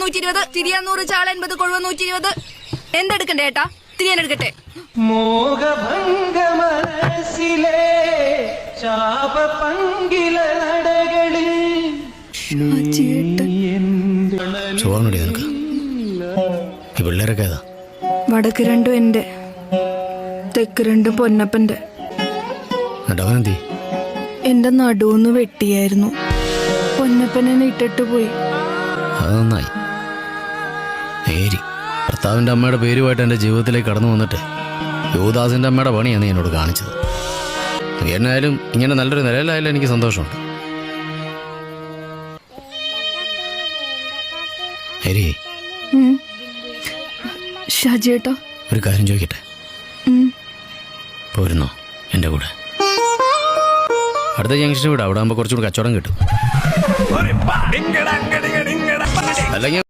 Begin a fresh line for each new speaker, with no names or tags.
120, തിരിയാൻ 100, ചാള 80, കൊഴുവ 120. എന്തെടുക്കണ്ടേ ഏട്ടാ? തിരിയാൻ എടുക്കട്ടെ.
മോഹഭംഗ മനസ്സിലെ ശാപപങ്കില നടകളിൽ
ചോറിനടി നിനക്ക് ഈ പിള്ളേരൊക്കെ ഏതാ?
വടക്ക് രണ്ടും എന്റെ, തെക്ക് രണ്ടും പൊന്നപ്പന്റെ.
അവനെന്തി?
എന്റെ നടുവൊന്ന് വെട്ടിയായിരുന്നു, പൊന്നപ്പനെ ഇട്ടിട്ട് പോയി.
അത് നന്നായി. നേരി ഭർത്താവിൻ്റെ അമ്മയുടെ പേരുമായിട്ട് എൻ്റെ ജീവിതത്തിലേക്ക് കടന്നു വന്നിട്ട് യുവദാസിൻ്റെ അമ്മയുടെ പണിയാണ് നീ എന്നോട് കാണിച്ചത്. എന്നായാലും ഇങ്ങനെ നല്ലൊരു നിലയിലായാലും എനിക്ക് സന്തോഷമുണ്ട്. ഹരി,
ഷാജിയേട്ടാ
ഒരു കാര്യം ചോദിക്കട്ടെ? പോരുന്നോ എൻ്റെ കൂടെ? അടുത്ത ജംഗ്ഷന് വിടാം, അവിടെ ആകുമ്പോൾ കുറച്ചുകൂടി കച്ചവടം കിട്ടും. അല്ലെങ്കിൽ